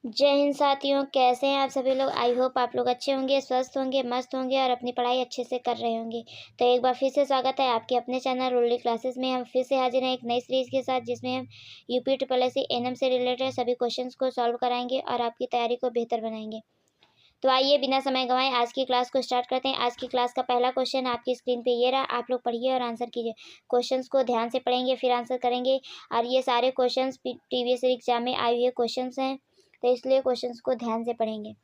जय हिंद साथियों, कैसे हैं आप सभी लोग। आई होप आप लोग अच्छे होंगे, स्वस्थ होंगे, मस्त होंगे और अपनी पढ़ाई अच्छे से कर रहे होंगे। तो एक बार फिर से स्वागत है आपके अपने चैनल रूरल क्लासेस में। हम फिर से हाजिर हैं एक नई सीरीज के साथ, जिसमें हम UP triple S C NM से रिलेटेड सभी क्वेश्चंस को सॉल्व कराएंगे और आपकी तैयारी को बेहतर बनाएंगे। तो आइए बिना समय गंवाए आज की क्लास को स्टार्ट करते हैं। आज की क्लास का पहला क्वेश्चन आपकी स्क्रीन पे ये रहा, आप लोग पढ़िए और आंसर कीजिए। क्वेश्चंस को ध्यान से पढ़ेंगे फिर आंसर करेंगे। और ये सारे क्वेश्चंस प्रीवियस एग्जाम में आए हुए क्वेश्चंस हैं, तो इसलिए क्वेश्चंस को ध्यान से पढ़ेंगे।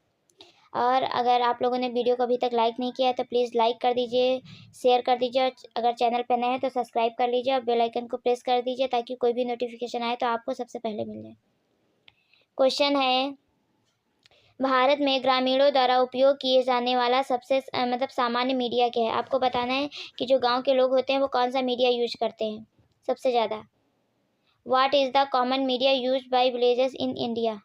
और अगर आप लोगों ने वीडियो को अभी तक लाइक नहीं किया है तो प्लीज़ लाइक कर दीजिए, शेयर कर दीजिए, और अगर चैनल पर नए हैं तो सब्सक्राइब कर लीजिए और बेल आइकन को प्रेस कर दीजिए, ताकि कोई भी नोटिफिकेशन आए तो आपको सबसे पहले मिल जाए। क्वेश्चन है, भारत में ग्रामीणों द्वारा उपयोग किए जाने वाला सबसे सामान्य मीडिया क्या है। आपको बताना है कि जो गांव के लोग होते हैं वो कौन सा मीडिया यूज करते हैं सबसे ज़्यादा। What is the common media use by villages in India.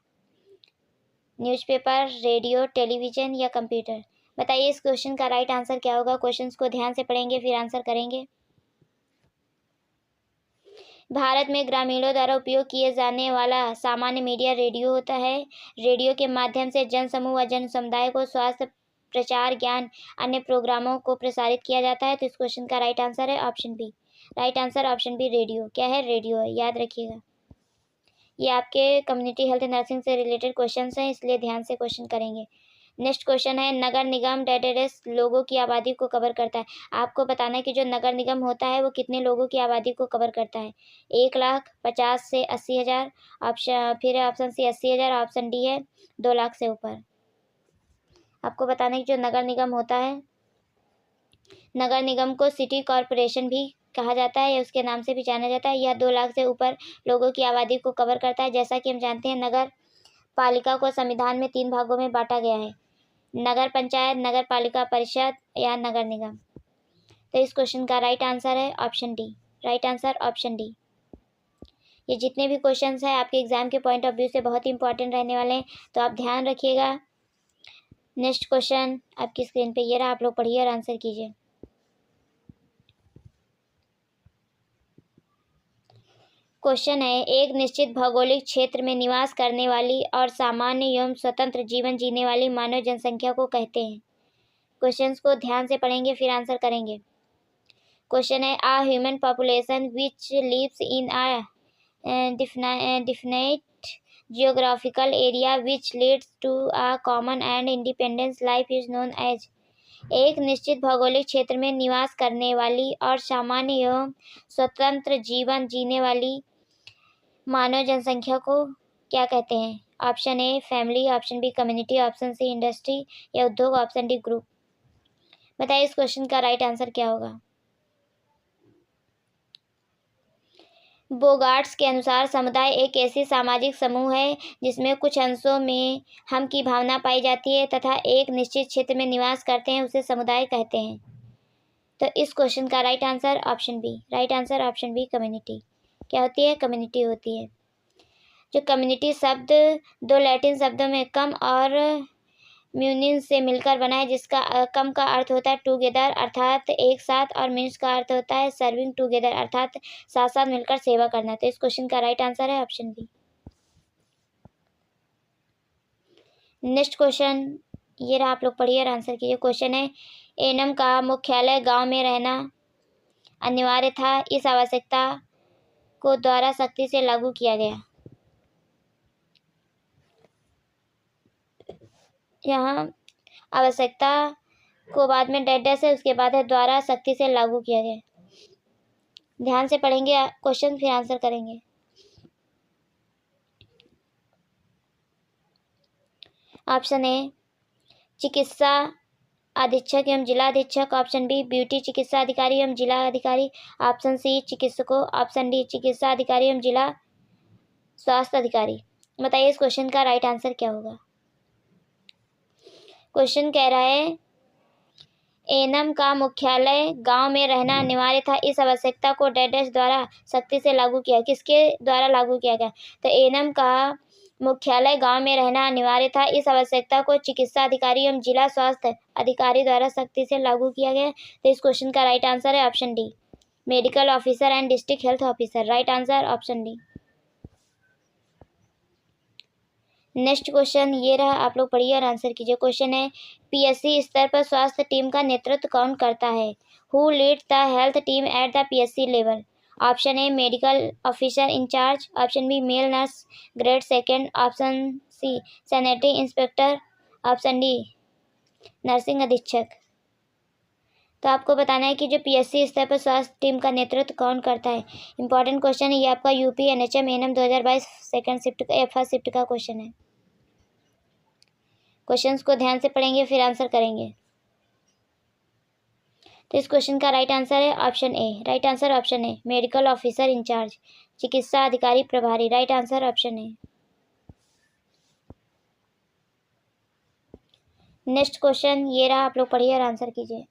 Newspaper, radio, television या कंप्यूटर। बताइए इस क्वेश्चन का राइट आंसर क्या होगा। क्वेश्चंस को ध्यान से पढ़ेंगे फिर आंसर करेंगे। भारत में ग्रामीणों द्वारा उपयोग किए जाने वाला सामान्य मीडिया रेडियो होता है। रेडियो के माध्यम से जन समूह व जन समुदाय को स्वास्थ्य, प्रचार, ज्ञान, अन्य प्रोग्रामों को प्रसारित किया जाता है। तो इस क्वेश्चन का राइट आंसर है option B. Right answer option B, radio. क्या है? रेडियो है, याद रखिएगा। ये आपके कम्युनिटी हेल्थ नर्सिंग से रिलेटेड क्वेश्चन हैं, इसलिए ध्यान से क्वेश्चन करेंगे। नेक्स्ट क्वेश्चन है, नगर निगम डेटाबेस लोगों की आबादी को कवर करता है। आपको बताना है कि जो नगर निगम होता है वो कितने लोगों की आबादी को कवर करता है। 1,00,000, 50 से 80,000। ऑप्शन सी 80,000, ऑप्शन डी है 2,00,000 से ऊपर। आपको बताना है कि जो नगर निगम होता है, नगर निगम को सिटी कॉरपोरेशन भी कहा जाता है या उसके नाम से भी जाना जाता है। यह 2,00,000 से ऊपर लोगों की आबादी को कवर करता है। जैसा कि हम जानते हैं, नगर पालिका को संविधान में 3 भागों में बांटा गया है: नगर पंचायत, नगर पालिका परिषद या नगर निगम। तो इस क्वेश्चन का राइट आंसर है option D. Right answer option D. ये जितने भी क्वेश्चंस हैं आपके एग्जाम के पॉइंट ऑफ व्यू से बहुत ही इंपॉर्टेंट रहने वाले हैं, तो आप ध्यान रखिएगा। नेक्स्ट क्वेश्चन आपकी स्क्रीन पे ये रहा, आप लोग पढ़िए और आंसर कीजिए। क्वेश्चन है, एक निश्चित भौगोलिक क्षेत्र में निवास करने वाली और सामान्य एवं स्वतंत्र जीवन जीने वाली मानव जनसंख्या को कहते हैं। क्वेश्चंस को ध्यान से पढ़ेंगे फिर आंसर करेंगे। क्वेश्चन है, a human population which lives in a definite geographical area which leads to a common and independent life is known as। एक निश्चित भौगोलिक क्षेत्र में निवास करने वाली और सामान्य एवं स्वतंत्र जीवन जीने वाली मानव जनसंख्या को क्या कहते हैं। Option A family, option B community, option C industry या उद्योग, ऑप्शन डी ग्रुप। बताइए इस क्वेश्चन का राइट आंसर क्या होगा। बोगार्ट्स के अनुसार समुदाय एक ऐसी सामाजिक समूह है जिसमें कुछ अंशों में हम की भावना पाई जाती है तथा एक निश्चित क्षेत्र में निवास करते हैं, उसे समुदाय कहते हैं। तो इस क्वेश्चन का right answer option B. Right answer option B, community. क्या होती है? कम्युनिटी होती है। जो कम्युनिटी शब्द दो लैटिन शब्दों में कम और म्यूनिन से मिलकर बना है, जिसका कम का अर्थ होता है टुगेदर अर्थात एक साथ, और मीन्स का अर्थ होता है सर्विंग टुगेदर अर्थात साथ साथ मिलकर सेवा करना। तो इस क्वेश्चन का राइट आंसर है ऑप्शन बी। नेक्स्ट क्वेश्चन ये रहा, आप लोग पढ़िए और आंसर कीजिए। क्वेश्चन है, एनम का मुख्यालय गांव में रहना अनिवार्य था, इस आवश्यकता को द्वारा सख्ती से लागू किया गया। यहाँ आवश्यकता को बाद में डैश है, उसके बाद है द्वारा सख्ती से लागू किया गया। ध्यान से पढ़ेंगे क्वेश्चन फिर आंसर करेंगे। ऑप्शन ए चिकित्सा अधीक्षक एवं जिला अधीक्षक, ऑप्शन बी ब्यूटी चिकित्सा अधिकारी एवं जिला अधिकारी, ऑप्शन सी चिकित्सकों, ऑप्शन डी चिकित्सा अधिकारी एवं जिला स्वास्थ्य अधिकारी। बताइए इस क्वेश्चन का राइट आंसर क्या होगा। क्वेश्चन कह रहा है, एनम का मुख्यालय गांव में रहना अनिवार्य था, इस आवश्यकता को डैश द्वारा सख्ती से लागू किया। किसके द्वारा लागू किया गया? तो एनम का मुख्यालय गांव में रहना अनिवार्य था, इस आवश्यकता को चिकित्सा अधिकारी एवं जिला स्वास्थ्य अधिकारी द्वारा सख्ती से लागू किया गया। तो इस क्वेश्चन का राइट आंसर है option D, medical officer and district health officer. Right answer option D. Next question ये रहा, आप लोग पढ़िए और आंसर कीजिए। क्वेश्चन है, पीएससी स्तर पर स्वास्थ्य टीम का नेतृत्व कौन करता है? Who lead the health team at the PSC level? Option A medical officer incharge, option B male nurse grade second, option C sanitary inspector, option D nursing अधीक्षक। तो आपको बताना है कि जो पीएससी स्तर पर स्वास्थ्य टीम का नेतृत्व कौन करता है। इंपॉर्टेंट क्वेश्चन है ये, आपका UP NHM ANM 2022 second shift का फर्स्ट शिफ्ट का क्वेश्चन है। क्वेश्चंस को ध्यान से पढ़ेंगे फिर आंसर करेंगे। तो इस क्वेश्चन का राइट आंसर है option A. Right answer option A, medical officer incharge, चिकित्सा अधिकारी प्रभारी। राइट आंसर ऑप्शन ए। नेक्स्ट क्वेश्चन ये रहा, आप लोग पढ़िए और आंसर कीजिए।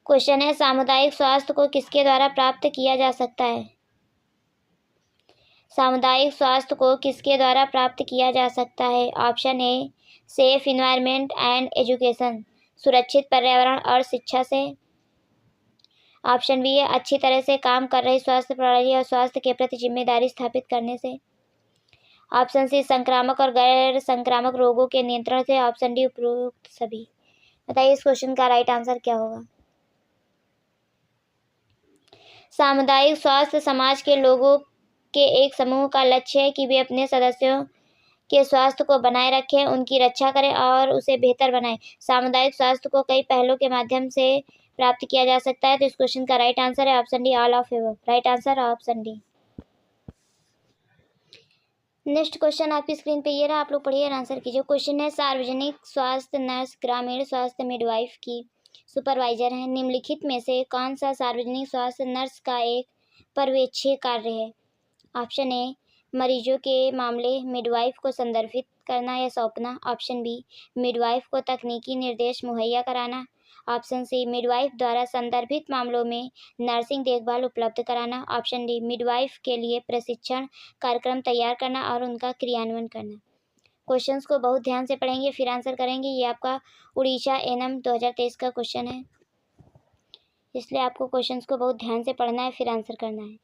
क्वेश्चन है, सामुदायिक स्वास्थ्य को किसके द्वारा प्राप्त किया जा सकता है? सामुदायिक स्वास्थ्य को किसके द्वारा प्राप्त किया जा सकता है? Option a safe environment and education, सुरक्षित पर्यावरण और शिक्षा से। ऑप्शन बी है अच्छी तरह से काम कर रही स्वास्थ्य प्रणाली और स्वास्थ्य के प्रति जिम्मेदारी स्थापित करने से। ऑप्शन सी संक्रामक और गैर संक्रामक रोगों के नियंत्रण से। ऑप्शन डी उपरोक्त सभी। बताइए इस क्वेश्चन का राइट आंसर क्या होगा। सामुदायिक स्वास्थ्य समाज के लोगों के एक समूह का लक्ष्य है कि वे अपने सदस्यों के स्वास्थ्य को बनाए रखें, उनकी रक्षा करें और उसे बेहतर बनाएं। सामुदायिक स्वास्थ्य को कई पहलों के माध्यम से प्राप्त किया जा सकता है। तो इस क्वेश्चन का राइट आंसर है option D all of above. Right answer option D. Next question आपकी स्क्रीन पे ये रहा, आप लोग पढ़िए और आंसर कीजिए। क्वेश्चन है, सार्वजनिक स्वास्थ्य नर्स ग्रामीण स्वास्थ्य मिडवाइफ की सुपरवाइजर है। निम्नलिखित में से कौन सा सार्वजनिक स्वास्थ्य नर्स का एक पर्यवेक्षी कार्य है? ऑप्शन ए मरीजों के मामले मिडवाइफ को संदर्भित करना या सौंपना। ऑप्शन बी मिडवाइफ को तकनीकी निर्देश मुहैया कराना। ऑप्शन सी मिडवाइफ द्वारा संदर्भित मामलों में नर्सिंग देखभाल उपलब्ध कराना। ऑप्शन डी मिडवाइफ के लिए प्रशिक्षण कार्यक्रम तैयार करना और उनका क्रियान्वयन करना। क्वेश्चंस को बहुत ध्यान से पढ़ेंगे फिर आंसर करेंगे। ये आपका उड़ीसा एएनएम 2023 का क्वेश्चन है, इसलिए आपको क्वेश्चंस को बहुत ध्यान से पढ़ना है फिर आंसर करना है।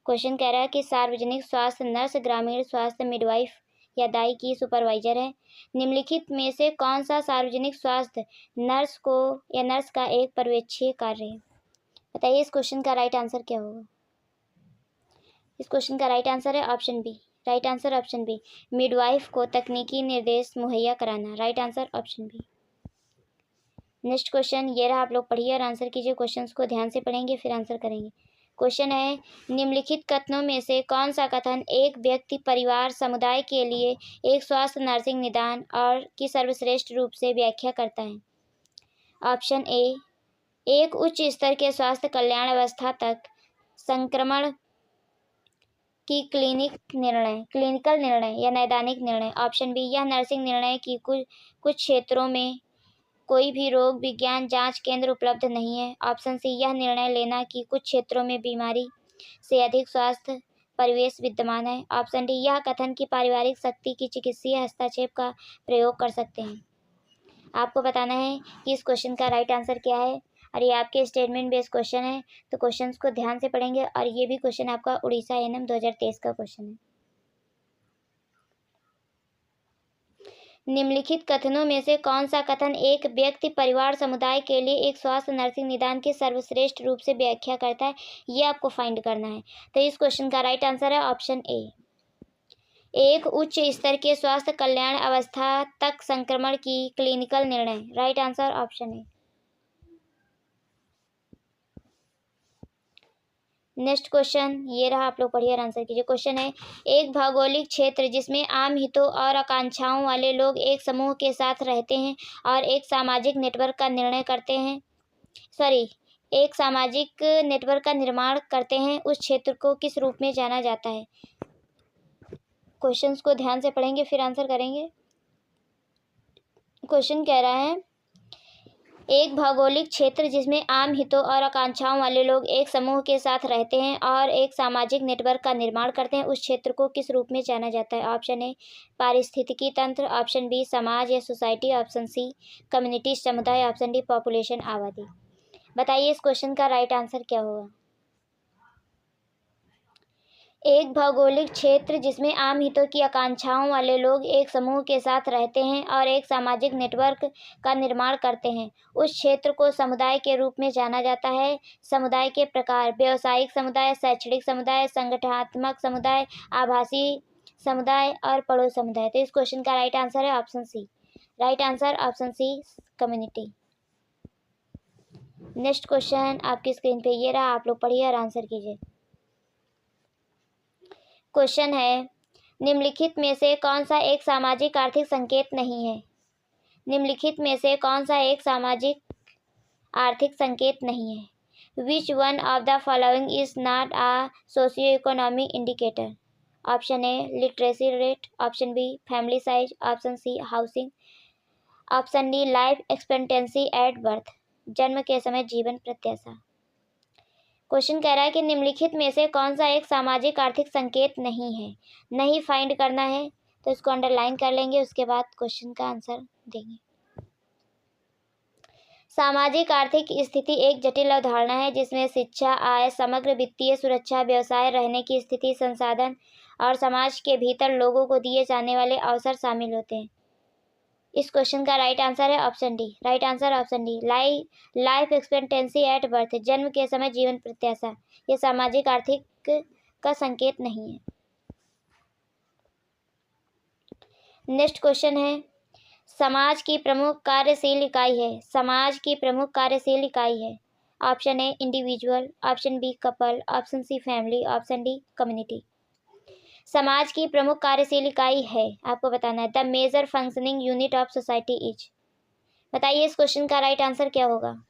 क्वेश्चन कह रहा है कि सार्वजनिक स्वास्थ्य नर्स ग्रामीण स्वास्थ्य मिडवाइफ या दाई की सुपरवाइजर है। निम्नलिखित में से कौन सा सार्वजनिक स्वास्थ्य नर्स को या नर्स का एक पर्यवेक्षी कार्य है? बताइए इस क्वेश्चन का राइट आंसर क्या होगा। इस क्वेश्चन का राइट आंसर है option B. Right answer option B, midwife को तकनीकी निर्देश मुहैया कराना। Right answer option B. Next question ये रहा, आप लोग पढ़िए और आंसर कीजिए। क्वेश्चंस को ध्यान से पढ़ेंगे फिर आंसर करेंगे। क्वेश्चन है, निम्नलिखित कथनों में से कौन सा कथन एक व्यक्ति परिवार समुदाय के लिए एक स्वास्थ्य नर्सिंग निदान और की सर्वश्रेष्ठ रूप से व्याख्या करता है? ऑप्शन ए एक उच्च स्तर के स्वास्थ्य कल्याण अवस्था तक संक्रमण की क्लिनिकल निर्णय या नैदानिक निर्णय। ऑप्शन बी यह नर्सिंग निर्णय की कुछ क्षेत्रों में कोई भी रोग विज्ञान जांच केंद्र उपलब्ध नहीं है। ऑप्शन सी यह निर्णय लेना कि कुछ क्षेत्रों में बीमारी से अधिक स्वास्थ्य परिवेश विद्यमान है। ऑप्शन डी यह कथन कि पारिवारिक शक्ति की चिकित्सीय हस्तक्षेप का प्रयोग कर सकते हैं। आपको बताना है कि इस क्वेश्चन का राइट आंसर क्या है और ये आपके स्टेटमेंट बेस्ड क्वेश्चन है, तो क्वेश्चंस को ध्यान से पढ़ेंगे। और ये भी क्वेश्चन आपका उड़ीसा एएनएम 2023 का क्वेश्चन है। निम्नलिखित कथनों में से कौन सा कथन एक व्यक्ति परिवार समुदाय के लिए एक स्वास्थ्य नर्सिंग निदान की सर्वश्रेष्ठ रूप से व्याख्या करता है, ये आपको फाइंड करना है। तो इस क्वेश्चन का राइट आंसर है ऑप्शन ए एक उच्च स्तर के स्वास्थ्य कल्याण अवस्था तक संक्रमण की क्लिनिकल निर्णय। राइट आंसर ऑप्शन ए। नेक्स्ट क्वेश्चन ये रहा, आप लोग पढ़िए और आंसर कीजिए। क्वेश्चन है, एक भौगोलिक क्षेत्र जिसमें आम हितों और आकांक्षाओं वाले लोग एक समूह के साथ रहते हैं और एक सामाजिक नेटवर्क का निर्माण करते हैं, उस क्षेत्र को किस रूप में जाना जाता है? क्वेश्चंस को ध्यान से पढ़ेंगे फिर आंसर करेंगे। क्वेश्चन कह रहा है, एक भौगोलिक क्षेत्र जिसमें आम हितों और आकांक्षाओं वाले लोग एक समूह के साथ रहते हैं और एक सामाजिक नेटवर्क का निर्माण करते हैं, उस क्षेत्र को किस रूप में जाना जाता है? ऑप्शन ए पारिस्थितिकी तंत्र। ऑप्शन बी समाज या सोसाइटी। ऑप्शन सी कम्युनिटी समुदाय। ऑप्शन डी पॉपुलेशन आबादी। बताइए इस क्वेश्चन का राइट आंसर क्या होगा। एक भौगोलिक क्षेत्र जिसमें आम हितों की आकांक्षाओं वाले लोग एक समूह के साथ रहते हैं और एक सामाजिक नेटवर्क का निर्माण करते हैं, उस क्षेत्र को समुदाय के रूप में जाना जाता है। समुदाय के प्रकार: व्यावसायिक समुदाय, शैक्षणिक समुदाय, संगठनात्मक समुदाय, आभासी समुदाय और पड़ोस समुदाय। तो इस क्वेश्चन का राइट आंसर है ऑप्शन सी। Right answer option C, community. Next question आपकी स्क्रीन पे ये रहा, आप लोग पढ़िए और आंसर कीजिए। क्वेश्चन है, निम्नलिखित में से कौन सा एक सामाजिक आर्थिक संकेत नहीं है? निम्नलिखित में से कौन सा एक सामाजिक आर्थिक संकेत नहीं है? Which one of the following is not a socio economic indicator? Option A literacy rate, option B family size, option C housing, option D life expectancy at birth, जन्म के समय जीवन प्रत्याशा। क्वेश्चन कह रहा है कि निम्नलिखित में से कौन सा एक सामाजिक आर्थिक संकेत नहीं है? नहीं फाइंड करना है तो इसको अंडरलाइन कर लेंगे, उसके बाद क्वेश्चन का आंसर देंगे। सामाजिक आर्थिक स्थिति एक जटिल अवधारणा है जिसमें शिक्षा, आय, समग्र वित्तीय सुरक्षा, व्यवसाय, रहने की स्थिति, संसाधन और समाज के भीतर लोगों को दिए जाने वाले अवसर शामिल होते हैं। इस क्वेश्चन का राइट आंसर है option D. Right answer option D, life expectancy at birth, जन्म के समय जीवन प्रत्याशा, यह सामाजिक आर्थिक का संकेत नहीं है। नेक्स्ट क्वेश्चन है, समाज की प्रमुख कार्यशील इकाई है। समाज की प्रमुख कार्यशील इकाई है। Option A individual, option B couple, option C family, option D community. समाज की प्रमुख कार्यशील इकाई है, आपको बताना है। The major functioning unit of society is. बताइए इस क्वेश्चन का राइट आंसर क्या होगा?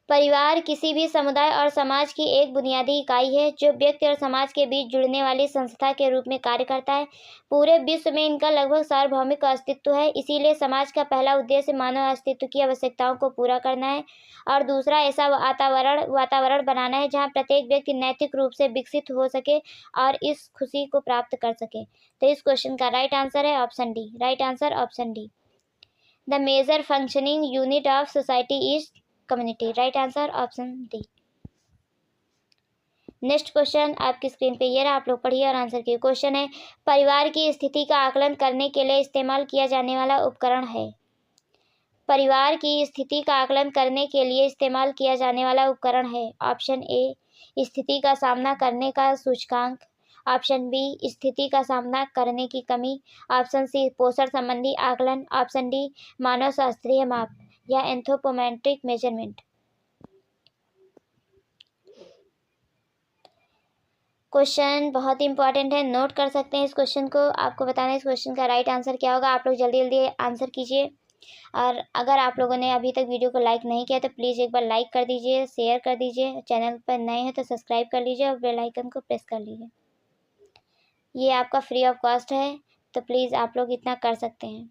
परिवार किसी भी समुदाय और समाज की एक बुनियादी इकाई है जो व्यक्ति और समाज के बीच जुड़ने वाली संस्था के रूप में कार्य करता है। पूरे विश्व में इनका लगभग सार्वभौमिक अस्तित्व है, इसीलिए समाज का पहला उद्देश्य मानव अस्तित्व की आवश्यकताओं को पूरा करना है और दूसरा ऐसा वातावरण बनाना है जहां प्रत्येक व्यक्ति नैतिक रूप से विकसित हो सके और इस खुशी को प्राप्त कर सके। तो इस क्वेश्चन का राइट आंसर है option D. Right answer option D, the major functioning unit of society is community. Right answer option D. Next question आपकी स्क्रीन पे ये रहा, आप लोग पढ़िए और आंसर कीजिए। क्वेश्चन है, परिवार की स्थिति का आकलन करने के लिए इस्तेमाल किया जाने वाला उपकरण है। परिवार की स्थिति का आकलन करने के लिए इस्तेमाल किया जाने वाला उपकरण है। ऑप्शन ए स्थिति का सामना करने का सूचकांक, ऑप्शन बी स्थिति का सामना करने की कमी, ऑप्शन सी पोषण संबंधी आकलन, ऑप्शन डी मानव शास्त्रीय माप या एंथ्रोपोमेट्रिक मेजरमेंट। क्वेश्चन बहुत इंपॉर्टेंट है, नोट कर सकते हैं इस क्वेश्चन को। आपको बताना है इस क्वेश्चन का राइट आंसर क्या होगा। आप लोग जल्दी जल्दी आंसर कीजिए और अगर आप लोगों ने अभी तक वीडियो को लाइक नहीं किया तो प्लीज़ एक बार लाइक कर दीजिए, शेयर कर दीजिए, चैनल पर नए हैं तो सब्सक्राइब कर लीजिए और बेल आइकन को प्रेस कर लीजिए। ये आपका फ्री ऑफ कॉस्ट है, तो प्लीज़ आप लोग इतना कर सकते हैं।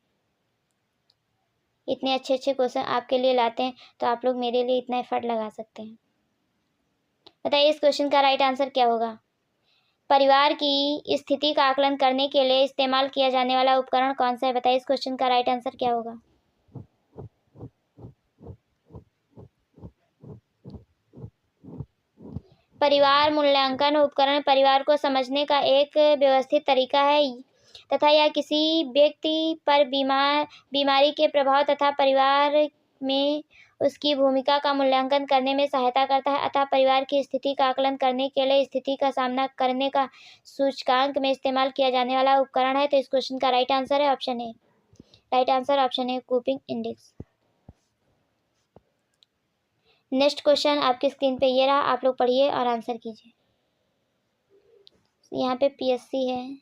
इतने अच्छे अच्छे क्वेश्चन आपके लिए लाते हैं तो आप लोग मेरे लिए इतना एफर्ट लगा सकते हैं। बताइए इस क्वेश्चन का राइट आंसर क्या होगा। परिवार की स्थिति का आकलन करने के लिए इस्तेमाल किया जाने वाला उपकरण कौन सा है? बताइए इस क्वेश्चन का राइट आंसर क्या होगा। परिवार मूल्यांकन उपकरण परिवार को समझने का एक व्यवस्थित तरीका है तथा यह किसी व्यक्ति पर बीमारी के प्रभाव तथा परिवार में उसकी भूमिका का मूल्यांकन करने में सहायता करता है। अतः परिवार की स्थिति का आकलन करने के लिए स्थिति का सामना करने का सूचकांक में इस्तेमाल किया जाने वाला उपकरण है। तो इस क्वेश्चन का राइट आंसर है option A. Right answer option a, coupling index. Next question आपकी स्क्रीन पे ये रहा, आप लोग पढ़िए और आंसर कीजिए। यहाँ पे पीएससी है।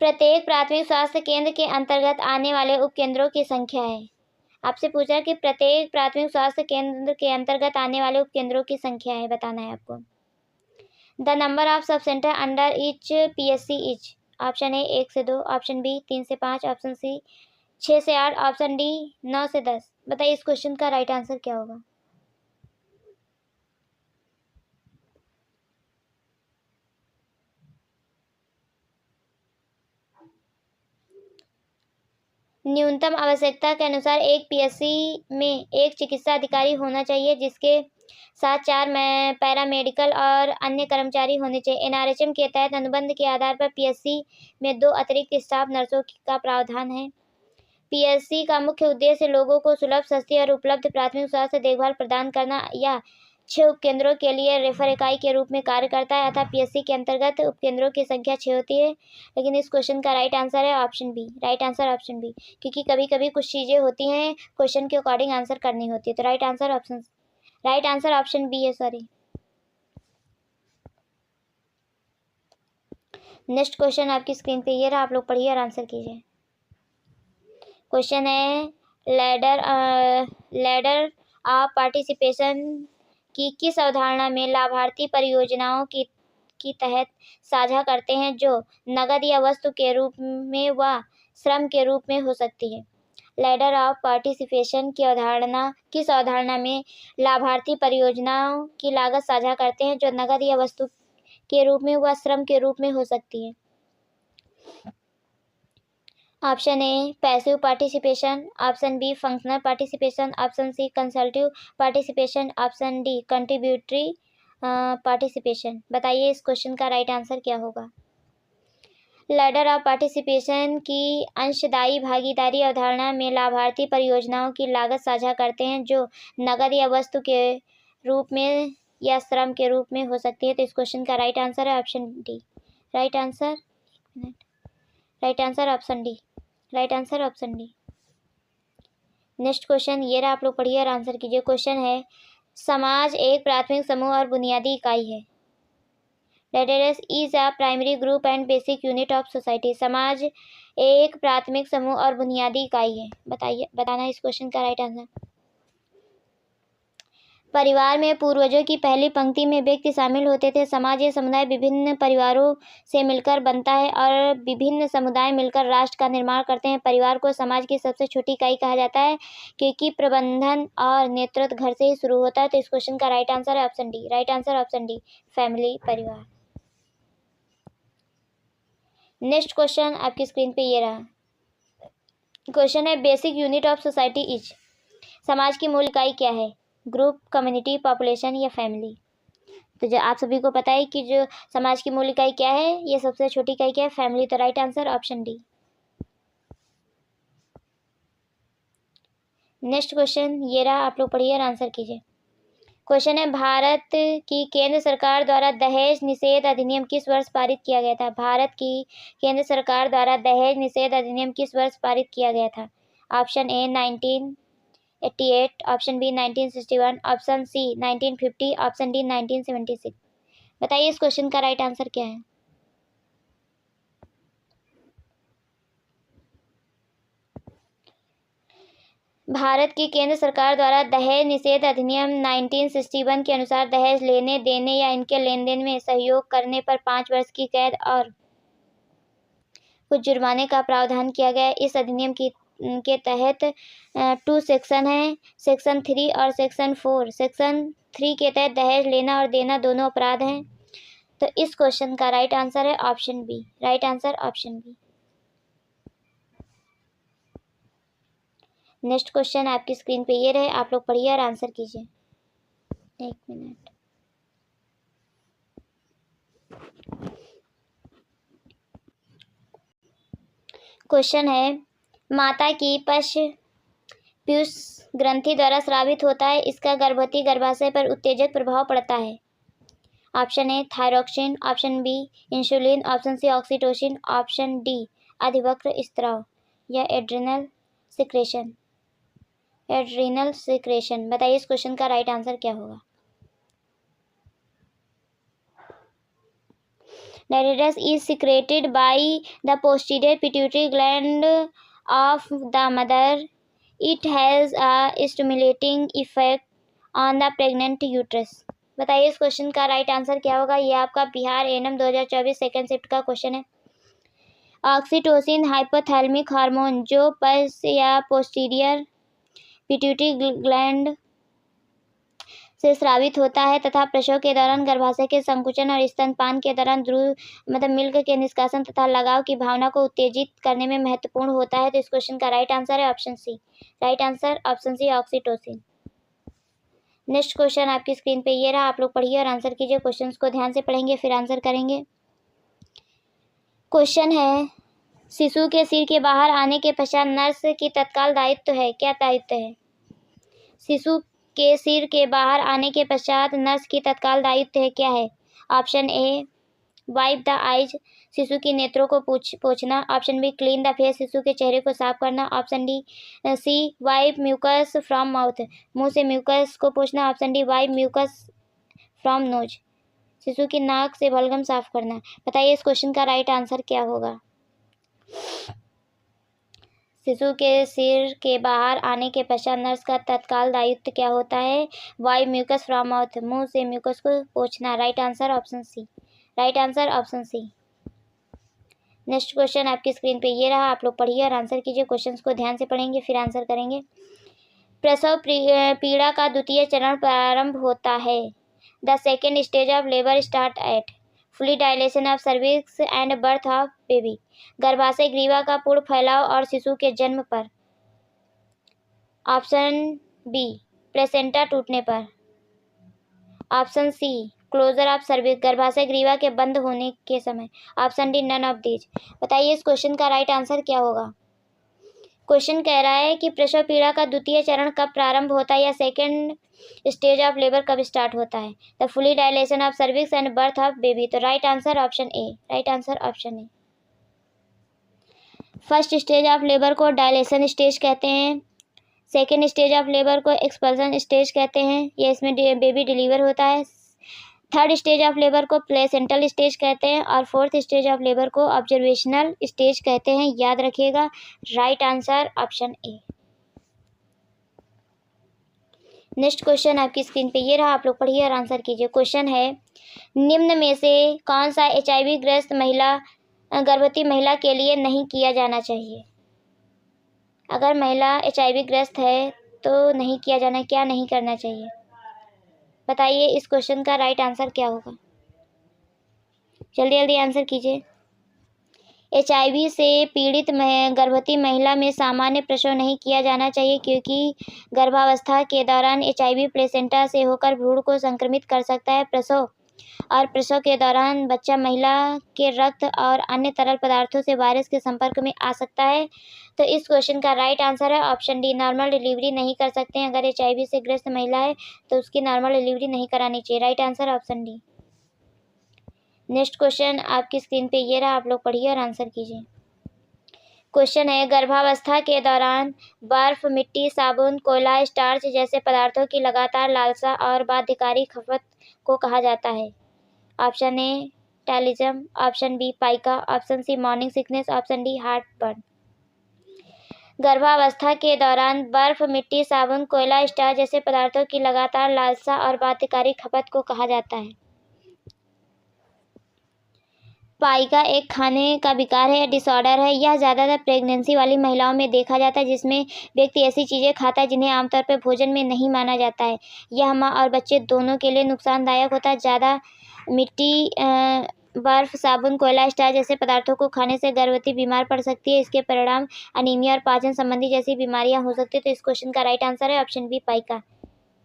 प्रत्येक प्राथमिक स्वास्थ्य केंद्र के अंतर्गत आने वाले उपकेंद्रों की संख्या है। आपसे पूछा कि प्रत्येक प्राथमिक स्वास्थ्य केंद्र के अंतर्गत आने वाले उपकेंद्रों की संख्या है, बताना है आपको। The number of sub centre under each PSC is. Option A 1 से 2, ऑप्शन बी 3 से 5, ऑप्शन सी 6 से 8, ऑप्शन डी 9 से 10। बताइए इस क्वेश्चन का राइट आंसर क्या होगा। न्यूनतम आवश्यकता के अनुसार एक पीएससी में एक चिकित्सा अधिकारी होना चाहिए जिसके 7.4 में पैरामेडिकल और अन्य कर्मचारी होने चाहिए। एनआरएचएम के तहत अनुबंध के आधार पर पीएससी में 2 अतिरिक्त स्टाफ नर्सों का प्रावधान है। पीएससी का मुख्य उद्देश्य लोगों को सुलभ, सस्ती और उपलब्ध प्राथमिक स्वास्थ्य देखभाल प्रदान करना या 6 उपकेंद्रों के लिए रेफर इकाई के रूप में कार्य करता है, अतः पीएससी के अंतर्गत उपकेंद्रों की संख्या 6 होती है। लेकिन इस क्वेश्चन का राइट आंसर है option B. Right answer option B, क्योंकि कभी कभी कुछ चीज़ें होती हैं क्वेश्चन के अकॉर्डिंग आंसर करनी होती है। तो राइट आंसर ऑप्शन बी है, सॉरी। नेक्स्ट क्वेश्चन आपकी स्क्रीन पे ये रहा, आप लोग पढ़िए और आंसर कीजिए। क्वेश्चन है लैडर ऑफ पार्टिसिपेशन की किस अवधारणा में लाभार्थी परियोजनाओं की तहत साझा करते हैं जो नगद या वस्तु के रूप में व श्रम के रूप में हो सकती है। लैडर ऑफ पार्टिसिपेशन की किस अवधारणा में लाभार्थी परियोजनाओं की लागत साझा करते हैं जो नगद या वस्तु के रूप में व श्रम के रूप में हो सकती है। Option a passive participation, option b functional participation, option c consultative participation, option d contributory participation. बताइए इस क्वेश्चन का राइट आंसर क्या होगा। लैडर ऑफ पार्टिसिपेशन की अंशदायी भागीदारी अवधारणा में लाभार्थी परियोजनाओं की लागत साझा करते हैं जो नगद या वस्तु के रूप में या श्रम के रूप में हो सकती है। तो इस क्वेश्चन का राइट आंसर है option D. Right answer option D. Right answer option D. Next question ये रहा, आप लोग पढ़िए और आंसर कीजिए। क्वेश्चन है समाज एक प्राथमिक समूह और बुनियादी इकाई है। That is a primary group and basic unit of society. समाज एक प्राथमिक समूह और बुनियादी इकाई है। बताना इस क्वेश्चन का राइट आंसर। परिवार में पूर्वजों की पहली पंक्ति में व्यक्ति शामिल होते थे। समाज या समुदाय विभिन्न परिवारों से मिलकर बनता है और विभिन्न समुदाय मिलकर राष्ट्र का निर्माण करते हैं। परिवार को समाज की सबसे छोटी इकाई कहा जाता है क्योंकि प्रबंधन और नेतृत्व घर से ही शुरू होता है। तो इस क्वेश्चन का राइट आंसर है option D. Right answer option D, family, परिवार। नेक्स्ट क्वेश्चन आपकी स्क्रीन पे ये रहा। क्वेश्चन है basic unit of society is. समाज की मूल इकाई क्या है? ग्रुप, कम्युनिटी, पॉपुलेशन या फैमिली। तो जो आप सभी को पता है कि जो समाज की मूल इकाई क्या है, ये सबसे छोटी इकाई क्या है? फैमिली। तो right answer option D. Next question ये रहा, आप लोग पढ़िए और आंसर कीजिए। क्वेश्चन है भारत की केंद्र सरकार द्वारा दहेज निषेध अधिनियम किस वर्ष पारित किया गया था? भारत की केंद्र सरकार द्वारा दहेज निषेध अधिनियम किस वर्ष पारित किया गया था? Option A 1988, option B 1961, option C 1950, option D 1976। बताइए इस क्वेश्चन का राइट आंसर क्या है। भारत की केंद्र सरकार द्वारा दहेज निषेध अधिनियम 1961 के अनुसार दहेज लेने, देने या इनके लेन देन में सहयोग करने पर 5 वर्ष की कैद और कुछ जुर्माने का प्रावधान किया गया है। इस अधिनियम के तहत 2 सेक्शन है, सेक्शन 3 और सेक्शन 4। सेक्शन 3 के तहत दहेज लेना और देना दोनों अपराध हैं। तो इस क्वेश्चन का राइट आंसर है option B. Right answer option B. Next question आपकी स्क्रीन पे ये रहे, आप लोग पढ़िए और आंसर कीजिए। 1 मिनट। क्वेश्चन है माता की पीयूष ग्रंथि द्वारा स्रावित होता है, इसका गर्भवती गर्भाशय पर उत्तेजक प्रभाव पड़ता है। Option a thyroxine, option b insulin, option C oxytocin, option d अधिवक्र स्त्राव या एड्रिनल सिक्रेशन। बताइए इस क्वेश्चन का राइट आंसर क्या होगा। Diabetes is secreted by the posterior pituitary gland of the mother. It has a stimulating effect on the pregnant uterus. बताइए इस क्वेश्चन का राइट आंसर क्या होगा। ये आपका बिहार एएनएम 2024 सेकेंड शिफ्ट का क्वेश्चन है। ऑक्सीटोसिन हाइपोथैलेमिक हार्मोन जो पल्स या पोस्टीरियर पिट्यूटरी ग्लैंड से स्रावित होता है तथा प्रसव के दौरान गर्भाशय के संकुचन और स्तनपान के दौरान मिल्क के निष्कासन तथा लगाव की भावना को उत्तेजित करने में महत्वपूर्ण होता है। तो इस क्वेश्चन का राइट आंसर है ऑप्शन सी। राइट आंसर ऑप्शन सी ऑक्सीटोसिन। नेक्स्ट क्वेश्चन आपकी स्क्रीन पे ये रहा, आप लोग पढ़िए और आंसर कीजिए। क्वेश्चंस को ध्यान से पढ़ेंगे फिर आंसर करेंगे। क्वेश्चन है, शिशु के सिर के बाहर आने के पश्चात नर्स की तत्काल दायित्व है, क्या दायित्व है? शिशु के सिर के बाहर आने के पश्चात नर्स की तत्काल दायित्व है, क्या है? Option a wipe the eyes, शिशु की नेत्रों को पोंछना। Option b clean the face, शिशु के चेहरे को साफ करना। Option d c wipe mucus from mouth, मुंह से म्यूकस को पोंछना। Option d wipe mucus from nose, शिशु की नाक से बलगम साफ करना। बताइए इस क्वेश्चन का राइट आंसर क्या होगा? शिशु के सिर के बाहर आने के पश्चात नर्स का तत्काल दायित्व क्या होता है? वाइप म्यूकस फ्रॉम माउथ, मुंह से म्यूकस को पोंछना। राइट आंसर ऑप्शन सी, right answer option c. Next question आपकी स्क्रीन पे ये रहा, आप लोग पढ़िए और आंसर कीजिए। क्वेश्चंस को ध्यान से पढ़ेंगे फिर आंसर करेंगे। प्रसव पीड़ा का द्वितीय चरण प्रारंभ होता है। The second stage of labour start at fully dilation of cervix and birth of baby, गर्भाशय ग्रीवा का पूर्ण फैलाव और शिशु के जन्म पर। ऑप्शन बी प्लेसेंटा टूटने पर। Option C closure of cervix, गर्भाशय ग्रीवा के बंद होने के समय। Option D none of these. बताइए इस क्वेश्चन का राइट आंसर क्या होगा? क्वेश्चन कह रहा है कि प्रसव पीड़ा का द्वितीय चरण कब प्रारंभ होता है या सेकेंड स्टेज ऑफ लेबर कब स्टार्ट होता है? The fully dilation of cervix and birth of baby. तो right answer option A, right answer option a. First stage of labour को डायलेशन स्टेज कहते हैं, सेकेंड स्टेज ऑफ लेबर को expulsion stage कहते हैं, ये इसमें बेबी डिलीवर होता है। थर्ड स्टेज ऑफ लेबर को प्लेसेंटल स्टेज कहते हैं और फोर्थ स्टेज ऑफ लेबर को ऑब्जर्वेशनल स्टेज कहते हैं, याद रखिएगा। राइट आंसर ऑप्शन ए। नेक्स्ट क्वेश्चन आपकी स्क्रीन पे ये रहा, आप लोग पढ़िए और आंसर कीजिए। क्वेश्चन है, निम्न में से कौन सा HIV ग्रस्त गर्भवती महिला के लिए नहीं किया जाना चाहिए? अगर महिला HIV ग्रस्त है तो नहीं किया जाना, क्या नहीं करना चाहिए? बताइए इस क्वेश्चन का राइट आंसर क्या होगा? जल्दी जल्दी आंसर कीजिए। HIV से पीड़ित गर्भवती महिला में सामान्य प्रसव नहीं किया जाना चाहिए क्योंकि गर्भावस्था के दौरान HIV प्लेसेंटा से होकर भ्रूण को संक्रमित कर सकता है। प्रसव के दौरान बच्चा महिला के रक्त और अन्य तरल पदार्थों से वायरस के संपर्क में आ सकता है। तो इस क्वेश्चन का राइट आंसर है ऑप्शन डी, नॉर्मल डिलीवरी नहीं कर सकते हैं। अगर HIV से ग्रस्त महिला है तो उसकी नॉर्मल डिलीवरी नहीं करानी चाहिए। Right answer option D. Next question आपकी स्क्रीन पे ये रहा, आप लोग पढ़िए और आंसर कीजिए। क्वेश्चन है, गर्भावस्था के दौरान बर्फ, मिट्टी, साबुन, कोयला, स्टार्च जैसे पदार्थों की लगातार लालसा और बाध्यकारी खपत को कहा जाता है। Option a ptyalism, option B pica, option c morning sickness, option d heartburn. गर्भावस्था के दौरान बर्फ, मिट्टी, साबुन, कोयला, स्टार्च जैसे पदार्थों की लगातार लालसा और बाध्यकारी खपत को कहा जाता है। पाइका एक खाने का विकार है, डिसऑर्डर है। यह ज़्यादातर प्रेगनेंसी वाली महिलाओं में देखा जाता है जिसमें व्यक्ति ऐसी चीज़ें खाता है जिन्हें आमतौर पर भोजन में नहीं माना जाता है। यह माँ और बच्चे दोनों के लिए नुकसानदायक होता है। ज़्यादा मिट्टी, बर्फ, साबुन, कोयला, स्टार्च जैसे पदार्थों को खाने से गर्भवती बीमार पड़ सकती है। इसके परिणाम अनीमिया और पाचन संबंधी जैसी बीमारियां हो सकती है। तो इस क्वेश्चन का राइट आंसर है option B pica,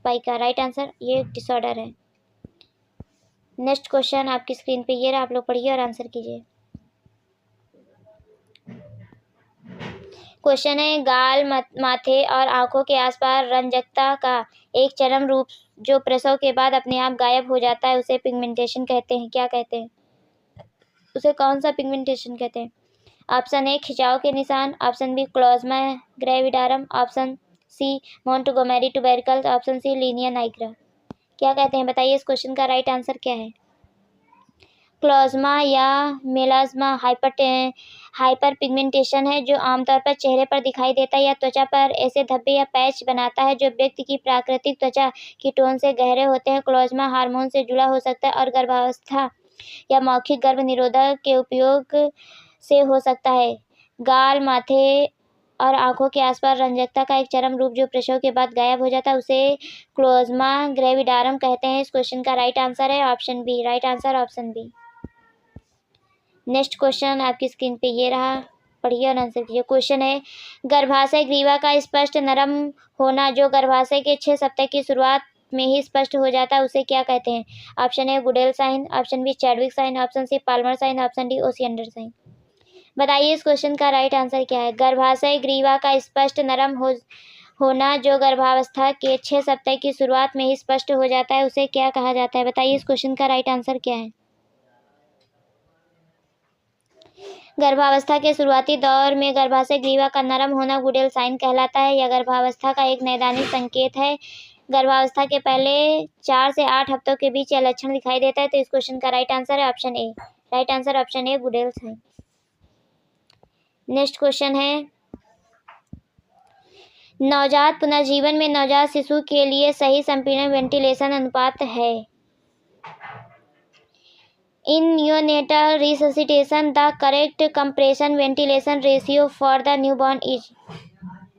pica. Right answer, ये डिसऑर्डर है। नेक्स्ट क्वेश्चन आपकी स्क्रीन पे ये रहा, आप लोग पढ़िए और आंसर कीजिए। क्वेश्चन है, गाल, माथे और आंखों के आसपास रंजकता का एक चरम रूप जो प्रसव के बाद अपने आप गायब हो जाता है उसे पिगमेंटेशन कहते हैं। क्या कहते हैं उसे? कौन सा पिगमेंटेशन कहते हैं? ऑप्शन ए खिंचाव के निशान, option b chloasma gravidarum, option c Montgomery tubercles, option c linea nigra. क्या कहते हैं? बताइए इस क्वेश्चन का राइट आंसर क्या है? क्लोज्मा या मेलाज्मा हाइपर पिगमेंटेशन है जो आमतौर पर चेहरे पर दिखाई देता है या त्वचा पर ऐसे धब्बे या पैच बनाता है जो व्यक्ति की प्राकृतिक त्वचा की टोन से गहरे होते हैं। क्लोज्मा हार्मोन से जुड़ा हो सकता है और गर्भावस्था या मौखिक गर्भ निरोधक के उपयोग से हो सकता है। गाल, माथे और आंखों के आसपास रंजकता का एक चरम रूप जो प्रसव के बाद गायब हो जाता है उसे क्लोज्मा ग्रेविडारम कहते हैं। इस क्वेश्चन का राइट आंसर है option B. Right answer option B. Next question आपकी स्क्रीन पे ये रहा, पढ़िए और आंसर कीजिए। क्वेश्चन है, गर्भाशय ग्रीवा का स्पष्ट नरम होना जो गर्भाशय के 6 सप्ताह की शुरुआत में ही स्पष्ट हो जाता है उसे क्या कहते हैं? ऑप्शन ए Goodell sign, option b Chadwick sign, option c Palmer sign, option d Osiander sign. बताइए इस क्वेश्चन का राइट आंसर क्या है? गर्भाशय ग्रीवा का स्पष्ट नरम होना जो गर्भावस्था के 6 सप्ताह की शुरुआत में ही स्पष्ट हो जाता है उसे क्या कहा जाता है? बताइए इस क्वेश्चन का राइट आंसर क्या है? गर्भावस्था के शुरुआती दौर में गर्भाशय ग्रीवा का नरम होना गुडेल साइन कहलाता है। यह गर्भावस्था का एक नैदानिक संकेत है। गर्भावस्था के पहले 4 से 8 हफ्तों के बीच यह लक्षण दिखाई देता है। तो इस क्वेश्चन का राइट आंसर है ऑप्शन ए। राइट आंसर ऑप्शन ए गुडेल साइन। नेक्स्ट क्वेश्चन है, नवजात पुनर्जीवन में नवजात शिशु के लिए सही संपीड़न वेंटिलेशन अनुपात है। In neonatal resuscitation, the correct compression ventilation ratio for the newborn is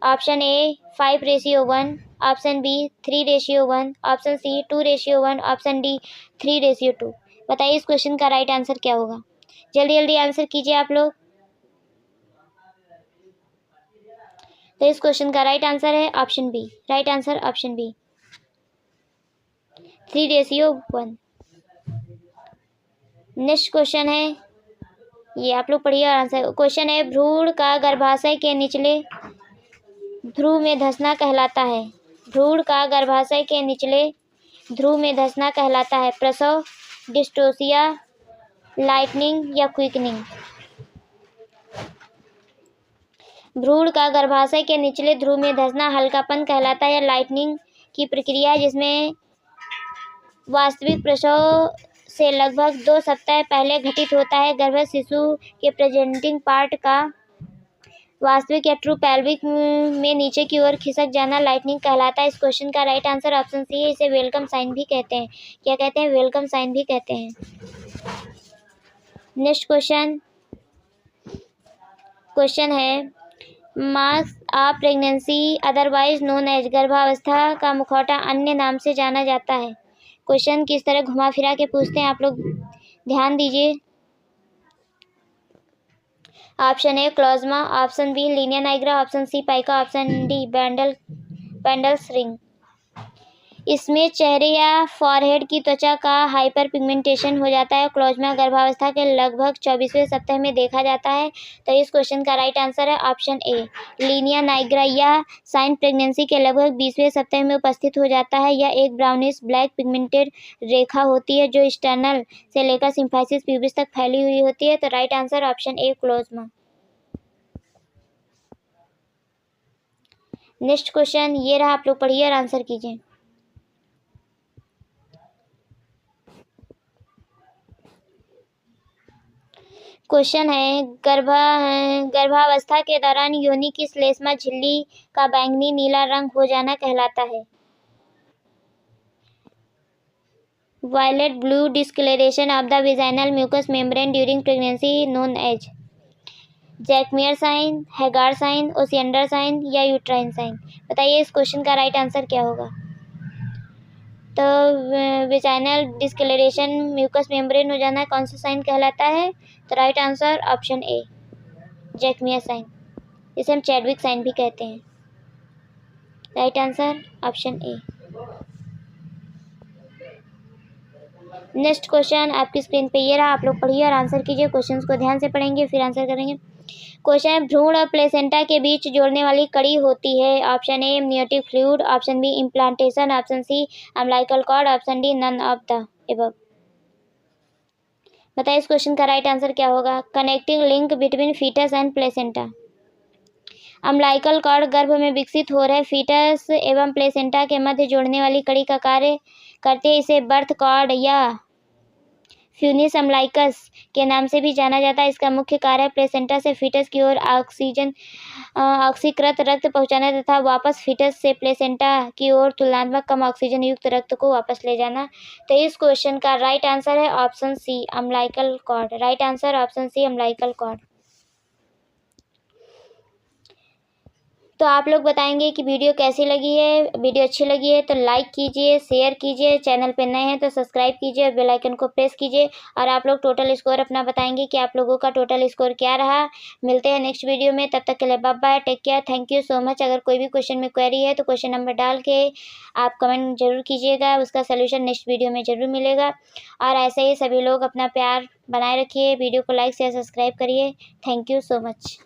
option A 5:1, option B 3:1, option C 2:1, option D 3:2। बताइए इस क्वेश्चन का राइट आंसर क्या होगा? जल्दी जल्दी आंसर कीजिए आप लोग। तो इस क्वेश्चन का राइट आंसर है option B. Right answer option B 3:1। Next question है, ये आप लोग पढ़िए और आंसर। क्वेश्चन है, भ्रूण का गर्भाशय के निचले ध्रुव में धंसना कहलाता है। भ्रूण का गर्भाशय के निचले ध्रुव में धंसना कहलाता है। प्रसव, डिस्टोसिया, लाइटनिंग या क्विकनिंग? भ्रूण का गर्भाशय के निचले ध्रुव में धंसना हल्कापन कहलाता है या लाइटनिंग की प्रक्रिया है जिसमें वास्तविक प्रसव से लगभग 2 सप्ताह पहले घटित होता है। गर्भस्थ शिशु के प्रेजेंटिंग पार्ट का वास्तविक या ट्रू पेल्विक में नीचे की ओर खिसक जाना लाइटनिंग कहलाता है। इस क्वेश्चन का राइट आंसर ऑप्शन सी है। इसे वेलकम साइन भी कहते हैं। क्या कहते हैं? वेलकम साइन भी कहते हैं। नेक्स्ट क्वेश्चन है, mask of pregnancy otherwise known as, गर्भावस्था का मुखौटा अन्य नाम से जाना जाता है। क्वेश्चन किस तरह घुमा फिरा के पूछते हैं, आप लोग ध्यान दीजिए। Option a chloasma, option b linea nigra, option c pica, option d Bandl's ring. इसमें चेहरे या फॉरहेड की त्वचा का हाइपर पिगमेंटेशन हो जाता है। क्लोज्मा गर्भावस्था के लगभग 24वें सप्ताह में देखा जाता है। तो इस क्वेश्चन का राइट आंसर है ऑप्शन ए। लीनिया नाइग्रा या साइन प्रेगनेंसी के लगभग 20वें सप्ताह में उपस्थित हो जाता है। यह एक ब्राउनिश ब्लैक पिगमेंटेड रेखा होती है जो स्टर्नल से लेकर सिम्फाइसिस प्यूबिस तक फैली हुई होती है। तो right answer option a chloasma. Next question ये रहा, आप लोग पढ़िए और आंसर कीजिए। क्वेश्चन है, गर्भावस्था के दौरान योनि की श्लेष्मा झिल्ली का बैंगनी नीला रंग हो जाना कहलाता है। Violet blue discolouration of the vaginal mucous membrane during pregnancy known as Jacquemier sign, Hegar sign, Osiander sign या यूट्राइन साइन? बताइए इस क्वेश्चन का राइट आंसर क्या होगा? तो वेजाइनल डिस्कलरेशन म्यूकस मेम्ब्रेन हो जाना कौन सा साइन कहलाता है? तो right answer option a Jacquemier sign. इसे हम चैडविक साइन भी कहते हैं। राइट आंसर ऑप्शन ए। नेक्स्ट क्वेश्चन आपकी स्क्रीन पे ये रहा, आप लोग पढ़िए और आंसर कीजिए। क्वेश्चंस को ध्यान से पढ़ेंगे फिर आंसर करेंगे। क्वेश्चन, भ्रूण और प्लेसेंटा के बीच जोड़ने वाली कड़ी होती है। Option A amniotic fluid, option B implantation, option C umbilical cord, option D none of the above. बताइए इस क्वेश्चन का राइट आंसर क्या होगा? Connecting link between foetus and placenta. Umbilical cord गर्भ में विकसित हो रहे फीटस एवं प्लेसेंटा के मध्य जोड़ने वाली कड़ी का कार्य करते हैं। इसे बर्थ कॉर्ड या फ्यूनिस अम्बिलिकस के नाम से भी जाना जाता है। इसका मुख्य कार्य प्लेसेंटा से फीटस की ओर ऑक्सीकृत रक्त पहुंचाना तथा वापस फीटस से प्लेसेंटा की ओर तुलनात्मक कम ऑक्सीजन युक्त रक्त को वापस ले जाना। तो इस क्वेश्चन का राइट आंसर है option C umbilical cord. Right answer option C umbilical cord. तो आप लोग बताएंगे कि वीडियो कैसी लगी है। वीडियो अच्छी लगी है तो लाइक कीजिए, शेयर कीजिए, चैनल पे नए हैं तो सब्सक्राइब कीजिए और बेल आइकन को प्रेस कीजिए। और आप लोग टोटल स्कोर अपना बताएंगे कि आप लोगों का टोटल स्कोर क्या रहा। मिलते हैं नेक्स्ट वीडियो में, तब तक के लिए bye bye, take care, thank you so much. अगर कोई भी क्वेश्चन में क्वेरी है तो क्वेश्चन नंबर डाल के आप कमेंट जरूर कीजिएगा, उसका सोल्यूशन नेक्स्ट वीडियो में ज़रूर मिलेगा। और ऐसे ही सभी लोग अपना प्यार बनाए रखिए, वीडियो को लाइक शेयर सब्सक्राइब करिए। Thank you so much.